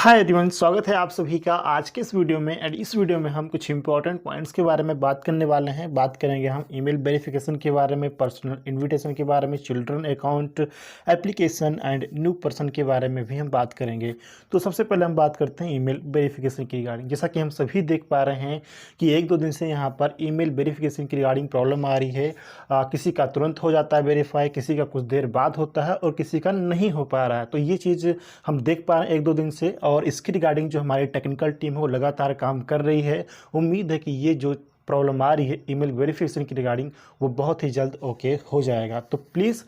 Hi everyone, स्वागत है आप सभी का आज के इस वीडियो में। एंड इस वीडियो में हम कुछ इंपॉर्टेंट पॉइंट्स के बारे में बात करने वाले हैं। बात करेंगे हम ईमेल वेरिफिकेशन के बारे में, पर्सनल इनविटेशन के बारे में, children account application and new person के बारे में भी हम बात करेंगे। तो सबसे पहले हम बात करते हैं ईमेल वेरिफिकेशन की रिगार्डिंग। जैसा कि हम सभी देख पा रहे हैं कि एक दो दिन से यहाँ पर ईमेल वेरिफिकेशन की रिगार्डिंग प्रॉब्लम आ रही है। किसी का तुरंत हो जाता है वेरीफाई, किसी का कुछ देर बाद होता है और किसी का नहीं हो पा रहा है। तो ये चीज़ हम देख पा रहे हैं एक दो दिन से, और इसकी रिगार्डिंग जो हमारी टेक्निकल टीम है वो लगातार काम कर रही है। उम्मीद है कि ये जो प्रॉब्लम आ रही है ईमेल वेरिफिकेशन की रिगार्डिंग वो बहुत ही जल्द ओके हो जाएगा। तो प्लीज़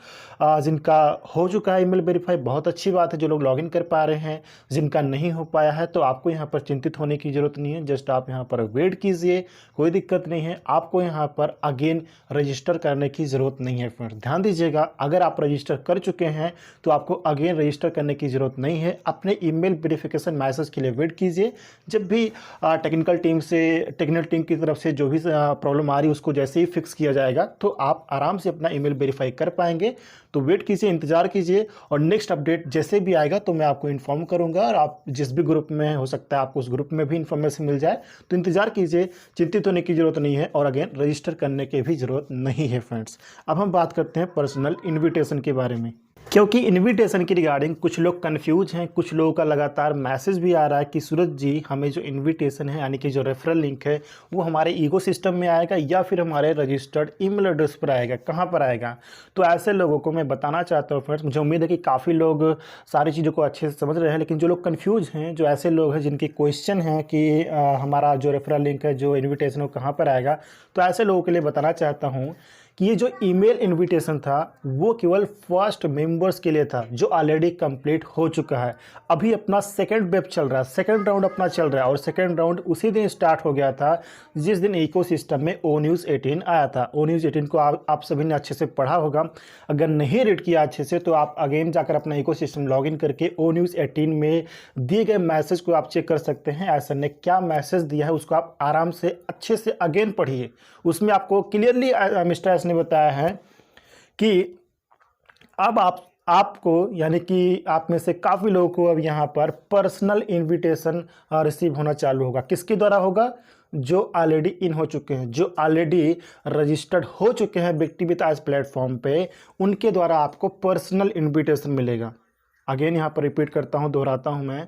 जिनका हो चुका है ईमेल वेरीफाई, बहुत अच्छी बात है, जो लोग लॉगिन कर पा रहे हैं। जिनका नहीं हो पाया है तो आपको यहाँ पर चिंतित होने की ज़रूरत नहीं है। जस्ट आप यहाँ पर वेट कीजिए, कोई दिक्कत नहीं है। आपको यहाँ पर अगेन रजिस्टर करने की ज़रूरत नहीं है। फ्रेंड्स ध्यान दीजिएगा, अगर आप रजिस्टर कर चुके हैं तो आपको अगेन रजिस्टर करने की ज़रूरत नहीं है। अपने ईमेल वेरिफिकेशन मैसेज के लिए वेट कीजिए। जब भी टेक्निकल टीम की तरफ से जो भी प्रॉब्लम आ रही है उसको जैसे ही फिक्स किया जाएगा तो आप आराम से अपना ईमेल वेरीफाई कर पाएंगे। तो वेट कीजिए, इंतजार कीजिए, और नेक्स्ट अपडेट जैसे भी आएगा तो मैं आपको इन्फॉर्म करूंगा। और आप जिस भी ग्रुप में, हो सकता है आपको उस ग्रुप में भी इन्फॉर्मेशन मिल जाए, तो इंतजार कीजिए। चिंतित होने की ज़रूरत नहीं है और अगेन रजिस्टर करने की भी ज़रूरत नहीं है। फ्रेंड्स अब हम बात करते हैं पर्सनल इन्विटेशन के बारे में, क्योंकि इनविटेशन की रिगार्डिंग कुछ लोग कंफ्यूज हैं। कुछ लोगों का लगातार मैसेज भी आ रहा है कि सूरज जी, हमें जो इनविटेशन है यानी कि जो रेफरल लिंक है वो हमारे ईगो सिस्टम में आएगा या फिर हमारे रजिस्टर्ड ईमेल एड्रेस पर आएगा, कहाँ पर आएगा। तो ऐसे लोगों को मैं बताना चाहता हूँ फ्रेंड्स, मुझे उम्मीद है कि काफ़ी लोग सारी चीज़ों को अच्छे से समझ रहे हैं, लेकिन जो लोग कन्फ्यूज हैं, जो ऐसे लोग हैं जिनकी क्वेश्चन है कि हमारा जो रेफरल लिंक है, जो इन्विटेशन है वो कहाँ पर आएगा, तो ऐसे लोगों के लिए बताना चाहता हूँ कि ये जो ईमेल इनविटेशन था वो केवल फर्स्ट मेंबर्स के लिए था जो ऑलरेडी कंप्लीट हो चुका है। अभी अपना सेकंड वेब चल रहा है, सेकंड राउंड अपना चल रहा है, और सेकंड राउंड उसी दिन स्टार्ट हो गया था जिस दिन इकोसिस्टम में ओ न्यूज़ 18 आया था। ओ न्यूज़ 18 को आप सभी ने अच्छे से पढ़ा होगा। अगर नहीं रीड किया अच्छे से तो आप अगेन जाकर अपना इकोसिस्टम लॉगिन करके ओ न्यूज़ 18 में दिए गए मैसेज को आप चेक कर सकते हैं। ऐसा ने क्या मैसेज दिया है उसको आप आराम से अच्छे से अगेन पढ़िए। उसमें आपको क्लियरली मिस्टर ने बताया है कि अब आपको यानी कि आप में से काफ़ी लोगों को अब यहाँ पर पर्सनल इनविटेशन रिसीव होना चालू होगा। किसके द्वारा होगा? जो ऑलरेडी इन हो चुके हैं, जो ऑलरेडी रजिस्टर्ड हो चुके हैं व्यक्ति विद आज प्लेटफॉर्म पे, उनके द्वारा आपको पर्सनल इनविटेशन मिलेगा। अगेन यहाँ पर रिपीट करता हूँ, दोहराता हूँ मैं,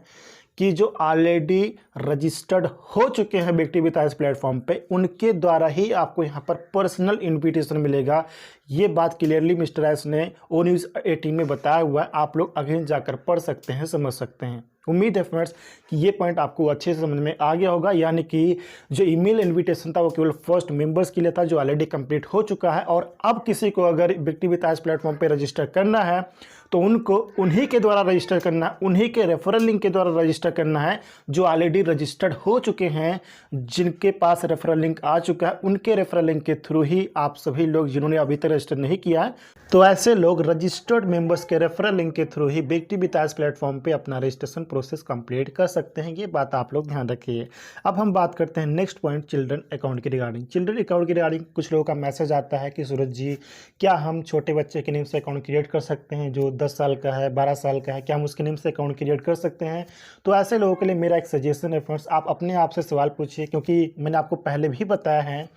कि जो ऑलरेडी रजिस्टर्ड हो चुके हैं व्यक्ति विद आज प्लेटफॉर्म पे, उनके द्वारा ही आपको यहाँ पर पर्सनल इनविटेशन मिलेगा। ये बात क्लियरली मिस्टर एस ने ओ न्यूज़ 18 में बताया हुआ है। आप लोग अगेन जाकर पढ़ सकते हैं, समझ सकते हैं। उम्मीद है फ्रेंड्स कि ये पॉइंट आपको अच्छे से समझ में आ गया होगा। यानी कि जो ईमेल इनविटेशन था वो केवल फर्स्ट मेंबर्स के लिए था जो ऑलरेडी कंप्लीट हो चुका है, और अब किसी को अगर व्यक्ति विद आज प्लेटफॉर्म पे रजिस्टर करना है तो उनको उन्हीं के द्वारा रजिस्टर करना है, उन्हीं के रेफरल लिंक के द्वारा रजिस्टर करना है जो ऑलरेडी रजिस्टर्ड हो चुके हैं। जिनके पास रेफरल लिंक आ चुका है उनके रेफरल लिंक के थ्रू ही आप सभी लोग जिन्होंने अभी तक रजिस्टर नहीं किया है, तो ऐसे लोग रजिस्टर्ड मेंबर्स के रेफरल लिंक के थ्रू ही व्यक्ति विद आज प्लेटफॉर्म पे अपना रजिस्ट्रेशन प्रोसेस कंप्लीट कर सकते हैं। ये बात आप लोग ध्यान रखिए। अब हम बात करते हैं नेक्स्ट पॉइंट, चिल्ड्रन अकाउंट की रिगार्डिंग। चिल्ड्रन अकाउंट की रिगार्डिंग कुछ लोगों का मैसेज आता है कि सूरज जी, क्या हम छोटे बच्चे के नेम से अकाउंट क्रिएट कर सकते हैं? जो 10 साल का है, 12 साल का है, क्या हम उसके नेम से अकाउंट क्रिएट कर सकते हैं? तो ऐसे लोगों के लिए मेरा एक सजेशन है फ्रेंड्स, आप अपने आप से सवाल पूछिए, क्योंकि मैंने आपको पहले भी बताया है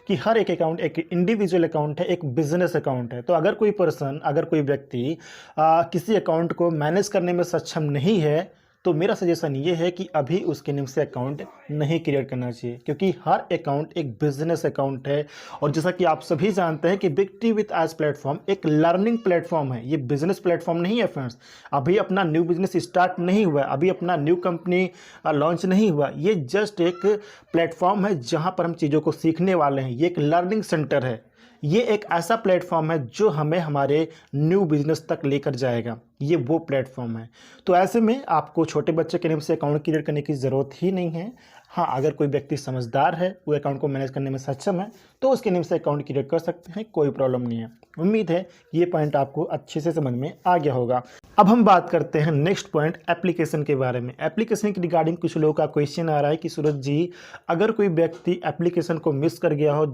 कि हर एक अकाउंट एक इंडिविजुअल अकाउंट है, एक बिजनेस अकाउंट है। तो अगर कोई पर्सन, अगर कोई व्यक्ति किसी अकाउंट को मैनेज करने में सक्षम नहीं है तो मेरा सजेशन ये है कि अभी उसके नेम से अकाउंट नहीं क्रिएट करना चाहिए, क्योंकि हर अकाउंट एक बिजनेस अकाउंट है। और जैसा कि आप सभी जानते हैं कि व्यक्ति विद आज प्लेटफॉर्म एक लर्निंग प्लेटफॉर्म है, ये बिजनेस प्लेटफॉर्म नहीं है फ्रेंड्स। अभी अपना न्यू बिजनेस स्टार्ट नहीं हुआ है, अभी अपना न्यू कंपनी लॉन्च नहीं हुआ, ये जस्ट एक प्लेटफॉर्म है जहाँ पर हम चीज़ों को सीखने वाले हैं। ये एक लर्निंग सेंटर है, ये एक ऐसा प्लेटफॉर्म है जो हमें हमारे न्यू बिजनेस तक लेकर जाएगा। ये वो प्लेटफॉर्म है। तो ऐसे में आपको छोटे बच्चे के नेम से अकाउंट क्रिएट करने की ज़रूरत ही नहीं है। हाँ, अगर कोई व्यक्ति समझदार है, वो अकाउंट को मैनेज करने में सक्षम है, तो उसके नेम से अकाउंट क्रिएट कर सकते हैं, कोई प्रॉब्लम नहीं है। उम्मीद है ये पॉइंट आपको अच्छे से समझ में आ गया होगा। अब हम बात करते हैं नेक्स्ट पॉइंट, एप्लीकेशन के बारे में। एप्लीकेशन की रिगार्डिंग कुछ लोगों का क्वेश्चन आ रहा है कि सूरज जी, अगर कोई व्यक्ति एप्लीकेशन को मिस कर गया हो,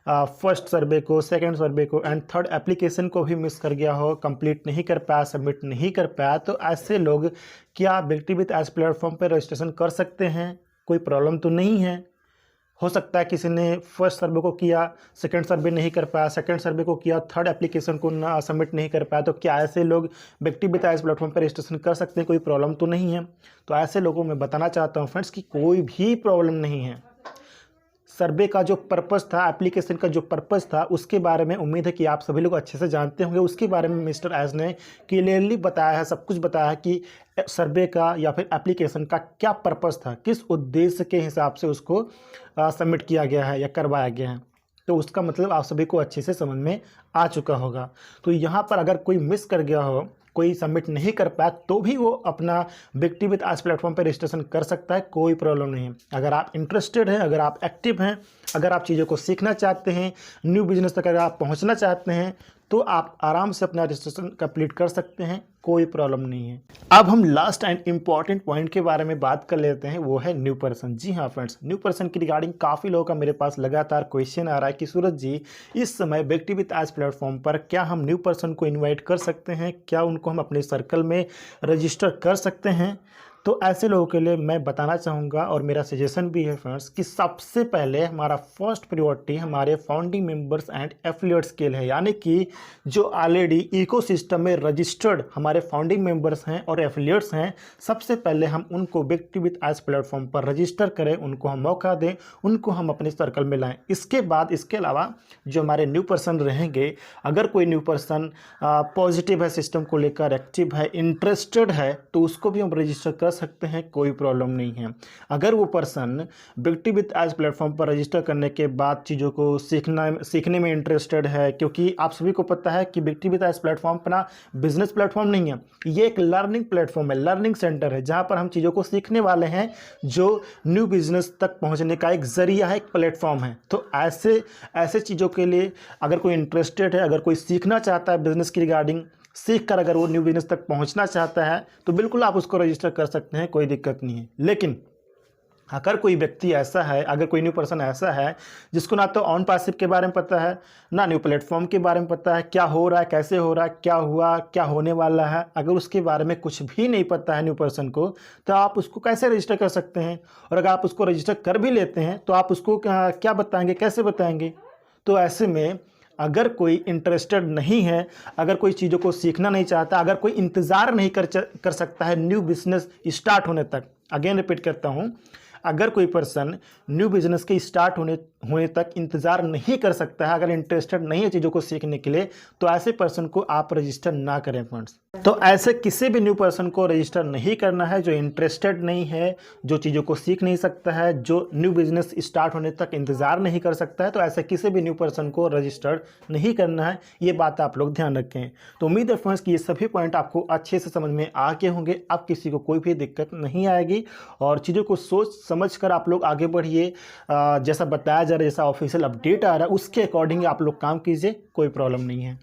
फर्स्ट सर्वे को, सेकंड सर्वे को एंड थर्ड एप्लीकेशन को भी मिस कर गया हो, कंप्लीट नहीं कर पाया सबमिट नहीं कर पाया, तो ऐसे लोग क्या व्यक्ति वित्त एज प्लेटफॉर्म पर रजिस्ट्रेशन कर सकते हैं? कोई प्रॉब्लम तो नहीं है। हो सकता है किसी ने फर्स्ट सर्वे को किया, सेकंड सर्वे नहीं कर पाया, सेकंड सर्वे को किया, थर्ड एप्लीकेशन को ना सबमिट नहीं कर पाया, तो क्या ऐसे लोग व्यक्ति वित्त एज प्लेटफॉर्म पर रजिस्ट्रेशन कर सकते हैं? कोई प्रॉब्लम तो नहीं है। तो ऐसे लोगों में बताना चाहता हूँ फ्रेंड्स कि कोई भी प्रॉब्लम नहीं है। सर्वे का जो पर्पस था, एप्लीकेशन का जो पर्पस था, उसके बारे में उम्मीद है कि आप सभी लोग अच्छे से जानते होंगे। उसके बारे में मिस्टर एज ने क्लियरली बताया है, सब कुछ बताया है कि सर्वे का या फिर एप्लीकेशन का क्या पर्पस था, किस उद्देश्य के हिसाब से उसको सबमिट किया गया है या करवाया गया है। तो उसका मतलब आप सभी को अच्छे से समझ में आ चुका होगा। तो यहाँ पर अगर कोई मिस कर गया हो, कोई सबमिट नहीं कर पाया, तो भी वो अपना व्यक्ति वित्त एज प्लेटफॉर्म पर रजिस्ट्रेशन कर सकता है, कोई प्रॉब्लम नहीं है। अगर आप इंटरेस्टेड हैं, अगर आप एक्टिव हैं, अगर आप चीज़ों को सीखना चाहते हैं, न्यू बिजनेस तक अगर आप पहुंचना चाहते हैं, तो आप आराम से अपना रजिस्ट्रेशन कंप्लीट कर सकते हैं, कोई प्रॉब्लम नहीं है। अब हम लास्ट एंड इम्पॉर्टेंट पॉइंट के बारे में बात कर लेते हैं, वो है न्यू पर्सन। जी हाँ फ्रेंड्स, न्यू पर्सन की रिगार्डिंग काफ़ी लोगों का मेरे पास लगातार क्वेश्चन आ रहा है कि सूरज जी, इस समय व्यक्ति वित्त एज प्लेटफॉर्म पर क्या हम न्यू पर्सन को इन्वाइट कर सकते हैं? क्या उनको हम अपने सर्कल में रजिस्टर कर सकते हैं? तो ऐसे लोगों के लिए मैं बताना चाहूँगा और मेरा सजेशन भी है फ्रेंड्स कि सबसे पहले हमारा फर्स्ट प्रायोरिटी हमारे फाउंडिंग मेंबर्स एंड एफिलिएट्स के लिए है, यानी कि जो ऑलरेडी इकोसिस्टम में रजिस्टर्ड हमारे फाउंडिंग मेंबर्स हैं और एफिलिएट्स हैं, सबसे पहले हम उनको व्यक्ति वित्त एज प्लेटफॉर्म पर रजिस्टर करें, उनको हम मौका दें, उनको हम अपने सर्कल में लाएँ। इसके बाद इसके अलावा जो हमारे न्यू पर्सन रहेंगे, अगर कोई न्यू पर्सन पॉजिटिव है, सिस्टम को लेकर एक्टिव है, इंटरेस्टेड है, तो उसको भी हम रजिस्टर कर सकते हैं, कोई प्रॉब्लम नहीं है। अगर वो पर्सन व्यक्ति वित्त एज प्लेटफॉर्म पर रजिस्टर करने के बाद चीज़ों को सीखने में इंटरेस्टेड है, क्योंकि आप सभी को पता है कि व्यक्ति वित्त एज प्लेटफॉर्म अपना बिजनेस प्लेटफॉर्म नहीं है, ये एक लर्निंग प्लेटफॉर्म है, लर्निंग सेंटर है, जहाँ पर हम चीज़ों को सीखने वाले हैं, जो न्यू बिजनेस तक पहुँचने का एक जरिया है, एक प्लेटफॉर्म है। तो ऐसे चीज़ों के लिए अगर कोई इंटरेस्टेड है, अगर कोई सीखना चाहता है बिजनेस की रिगार्डिंग, सीख कर अगर वो न्यू बिजनेस तक पहुंचना चाहता है, तो बिल्कुल आप उसको रजिस्टर कर सकते हैं, कोई दिक्कत नहीं है। लेकिन अगर कोई व्यक्ति ऐसा है, अगर कोई न्यू पर्सन ऐसा है जिसको ना तो ऑन पासिव के बारे में पता है, ना न्यू प्लेटफॉर्म के बारे में पता है, क्या हो रहा है, कैसे हो रहा है, क्या हुआ, क्या होने वाला है, अगर उसके बारे में कुछ भी नहीं पता है न्यू पर्सन को, तो आप उसको कैसे रजिस्टर कर सकते हैं? और अगर आप उसको रजिस्टर कर भी लेते हैं, तो आप उसको क्या बताएंगे, कैसे बताएंगे? तो ऐसे में अगर कोई इंटरेस्टेड नहीं है, अगर कोई चीज़ों को सीखना नहीं चाहता, अगर कोई इंतज़ार नहीं कर सकता है न्यू बिजनेस स्टार्ट होने तक, अगेन रिपीट करता हूँ, अगर कोई पर्सन न्यू बिजनेस के स्टार्ट होने तक इंतज़ार नहीं कर सकता है, अगर इंटरेस्टेड नहीं है चीज़ों को सीखने के लिए, तो ऐसे पर्सन को आप रजिस्टर ना करें फ्रेंड्स। तो ऐसे किसी भी न्यू पर्सन को रजिस्टर नहीं करना है जो इंटरेस्टेड नहीं है, जो चीज़ों को सीख नहीं सकता है, जो न्यू बिजनेस स्टार्ट होने तक इंतज़ार नहीं कर सकता है, तो ऐसे किसी भी न्यू पर्सन को रजिस्टर्ड नहीं करना है। ये बात आप लोग ध्यान रखें। तो उम्मीद है फ्रेंड्स कि ये सभी पॉइंट आपको अच्छे से समझ में आ गए होंगे, अब किसी को कोई भी दिक्कत नहीं आएगी और चीज़ों को सोच समझ कर आप लोग आगे बढ़िए। जैसा बताया जा रहा है, जैसा ऑफिशियल अपडेट आ रहा है, उसके अकॉर्डिंग आप लोग काम कीजिए, कोई प्रॉब्लम नहीं है।